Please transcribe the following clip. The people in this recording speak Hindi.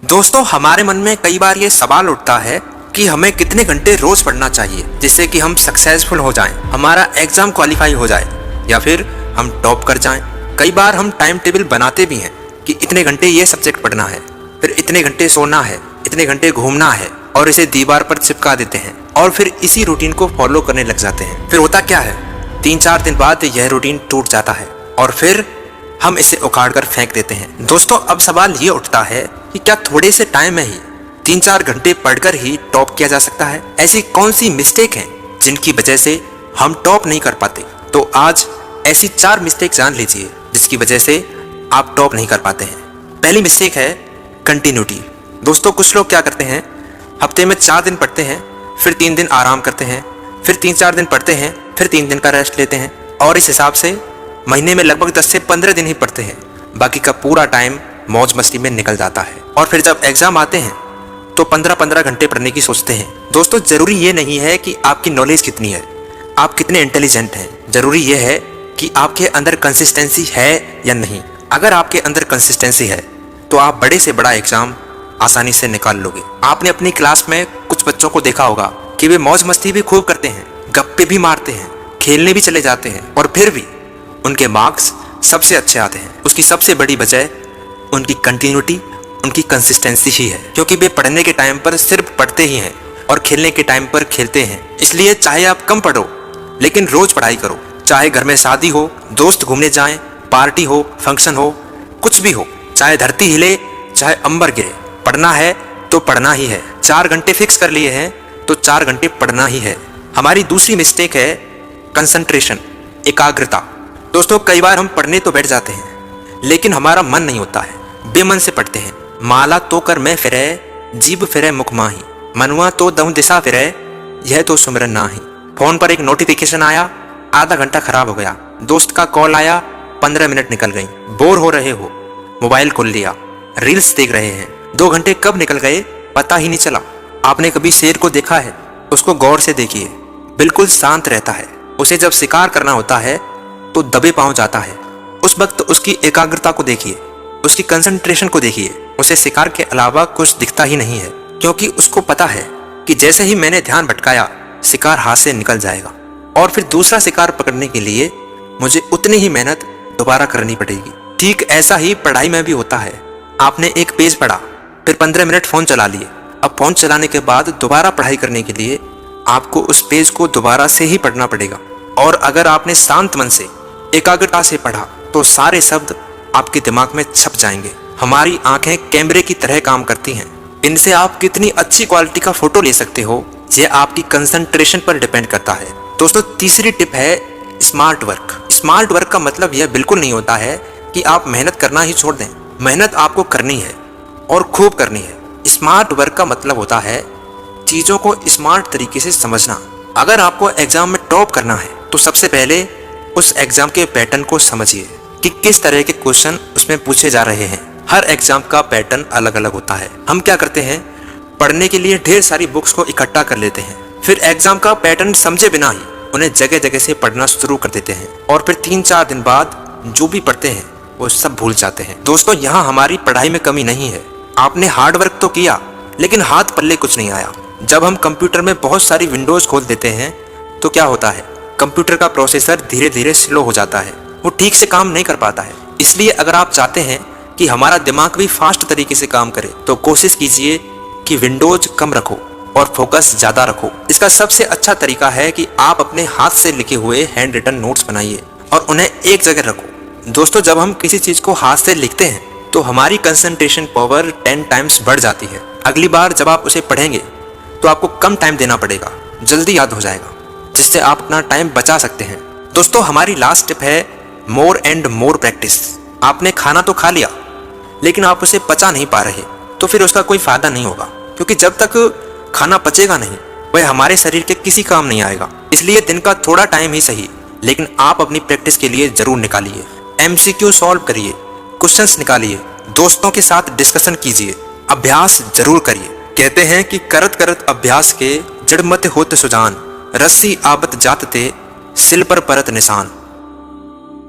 दोस्तों, हमारे मन में कई बार ये सवाल उठता है कि हमें कितने घंटे रोज पढ़ना चाहिए जिससे कि हम सक्सेसफुल हो जाएं, हमारा एग्जाम क्वालिफाई हो जाए या फिर हम टॉप कर जाएं। कई बार हम टाइम टेबल बनाते भी हैं कि इतने घंटे ये सब्जेक्ट पढ़ना है, फिर इतने घंटे सोना है, इतने घंटे घूमना है और इसे दीवार पर चिपका देते हैं और फिर इसी रूटीन को फॉलो करने लग जाते हैं। फिर होता क्या है, 3-4 दिन बाद यह रूटीन टूट जाता है और फिर हम इसे उखाड़ कर फेंक देते हैं। दोस्तों, अब सवाल ये उठता है कि क्या थोड़े से टाइम में ही 3-4 घंटे पढ़कर ही टॉप किया जा सकता है? ऐसी कौन सी मिस्टेक हैं जिनकी वजह से हम टॉप नहीं कर पाते? तो आज ऐसी 4 मिस्टेक जान लीजिए जिसकी वजह से आप टॉप नहीं कर पाते हैं। पहली मिस्टेक है कंटिन्यूटी। दोस्तों, कुछ लोग क्या करते हैं, हफ्ते में 4 दिन पढ़ते हैं, फिर 3 दिन आराम करते हैं, फिर 3-4 दिन पढ़ते हैं, फिर 3 दिन का रेस्ट लेते हैं और इस हिसाब से महीने में लगभग 10 से 15 दिन ही पढ़ते हैं। बाकी का पूरा टाइम मौज मस्ती में निकल जाता है और फिर जब एग्जाम आते हैं तो 15-15 घंटे पढ़ने की सोचते हैं। दोस्तों, जरूरी ये नहीं है कि आपकी नॉलेज कितनी है, आप कितने इंटेलिजेंट हैं। जरूरी ये है कि आपके अंदर कंसिस्टेंसी है या नहीं। अगर आपके अंदर कंसिस्टेंसी है तो आप बड़े से बड़ा एग्जाम आसानी से निकाल लोगे। आपने अपनी क्लास में कुछ बच्चों को देखा होगा कि वे मौज मस्ती भी खूब करते हैं, गप्पे भी मारते हैं, खेलने भी चले जाते हैं और फिर भी उनके मार्क्स सबसे अच्छे आते हैं। उसकी सबसे बड़ी वजह उनकी कंटिन्यूटी, उनकी कंसिस्टेंसी ही है, क्योंकि वे पढ़ने के टाइम पर सिर्फ पढ़ते ही हैं और खेलने के टाइम पर खेलते हैं। इसलिए चाहे आप कम पढ़ो लेकिन रोज पढ़ाई करो। चाहे घर में शादी हो, दोस्त घूमने जाएं, पार्टी हो, फंक्शन हो, कुछ भी हो, चाहे धरती हिले, चाहे अंबर गिरे, पढ़ना है तो पढ़ना ही है। 4 घंटे फिक्स कर लिए हैं तो 4 घंटे पढ़ना ही है। हमारी दूसरी मिस्टेक है कंसंट्रेशन, एकाग्रता। दोस्तों, कई बार हम पढ़ने तो बैठ जाते हैं लेकिन हमारा मन नहीं होता है, बेमन से पढ़ते हैं। माला तो कर मैं फिरे, जीभ फिरे मुख माही, मनुआ तो दम दिशा फिरे, यह तो सुमिरन नाही। फोन पर एक नोटिफिकेशन आया, आधा घंटा खराब हो गया। दोस्त का कॉल आया, 15 मिनट निकल गई। बोर हो रहे हो, मोबाइल खोल लिया, रील्स देख रहे हैं। 2 घंटे कब निकल गए पता ही नहीं चला। आपने कभी शेर को देखा है? उसको गौर से देखिए, बिल्कुल शांत रहता है। उसे जब शिकार करना होता है तो दबे पांव जाता है। उस वक्त उसकी एकाग्रता को देखिए, उसकी कंसंट्रेशन को देखिए। उसे शिकार के अलावा कुछ दिखता ही नहीं है, क्योंकि उसको पता है कि जैसे ही मैंने ध्यान भटकाया शिकार हाथ से निकल जाएगा और फिर दूसरा शिकार पकड़ने के लिए मुझे उतनी ही मेहनत दोबारा करनी पड़ेगी। ठीक ऐसा ही पढ़ाई में भी होता है। आपने एक पेज पढ़ा, फिर 15 मिनट फोन चला लिए। अब फोन चलाने के बाद दोबारा पढ़ाई करने के लिए आपको उस पेज को दोबारा से ही पढ़ना पड़ेगा। और अगर आपने शांत मन से, एकाग्रता से पढ़ा तो सारे शब्द आपके दिमाग में छप जाएंगे। हमारी आंखें कैमरे की तरह काम करती हैं। इनसे आप कितनी अच्छी क्वालिटी का फोटो ले सकते हो, यह आपकी कंसंट्रेशन पर डिपेंड करता है। दोस्तों, तीसरी टिप है स्मार्ट वर्क। स्मार्ट वर्क का मतलब यह बिल्कुल नहीं होता है कि आप मेहनत करना ही छोड़ दें। मेहनत आपको करनी है और खूब करनी है। स्मार्ट वर्क का मतलब होता है चीजों को स्मार्ट तरीके से समझना। अगर आपको एग्जाम में टॉप करना है तो सबसे पहले उस एग्जाम के पैटर्न को समझिए कि किस तरह के क्वेश्चन उसमें पूछे जा रहे हैं। हर एग्जाम का पैटर्न अलग अलग होता है। हम क्या करते हैं, पढ़ने के लिए ढेर सारी बुक्स को इकट्ठा कर लेते हैं, फिर एग्जाम का पैटर्न समझे बिना ही उन्हें जगह जगह से पढ़ना शुरू कर देते हैं और फिर 3-4 दिन बाद जो भी पढ़ते हैं वो सब भूल जाते हैं। दोस्तों, यहाँ हमारी पढ़ाई में कमी नहीं है। आपने हार्ड वर्क तो किया लेकिन हाथ पल्ले कुछ नहीं आया। जब हम कंप्यूटर में बहुत सारी विंडोज खोल देते हैं तो क्या होता है, कंप्यूटर का प्रोसेसर धीरे धीरे स्लो हो जाता है, वो ठीक से काम नहीं कर पाता है। इसलिए अगर आप चाहते हैं कि हमारा दिमाग भी फास्ट तरीके से काम करे तो कोशिश कीजिए कि विंडोज कम रखो और फोकस ज्यादा रखो। इसका सबसे अच्छा तरीका है कि आप अपने हाथ से लिखे हुए हैंड रिटन नोट्स बनाइए और उन्हें एक जगह रखो। दोस्तों, जब हम किसी चीज को हाथ से लिखते हैं तो हमारी कंसंट्रेशन पावर 10 टाइम्स बढ़ जाती है। अगली बार जब आप उसे पढ़ेंगे तो आपको कम टाइम देना पड़ेगा, जल्दी याद हो जाएगा, जिससे आप अपना टाइम बचा सकते हैं। दोस्तों, हमारी लास्ट टिप है मोर एंड मोर प्रैक्टिस। आपने खाना तो खा लिया लेकिन आप उसे पचा नहीं पा रहे तो फिर उसका कोई फायदा नहीं होगा, क्योंकि जब तक खाना पचेगा नहीं वह हमारे शरीर के किसी काम नहीं आएगा। इसलिए दिन का थोड़ा टाइम ही सही लेकिन आप अपनी प्रैक्टिस के लिए जरूर निकालिए। MCQ सॉल्व करिए, क्वेश्चंस निकालिए, दोस्तों के साथ डिस्कशन कीजिए, अभ्यास जरूर करिए। कहते हैं कि करत करत अभ्यास के जड़ मत होत सुजान, रस्सी आबत जात ते सिल पर परत निशान।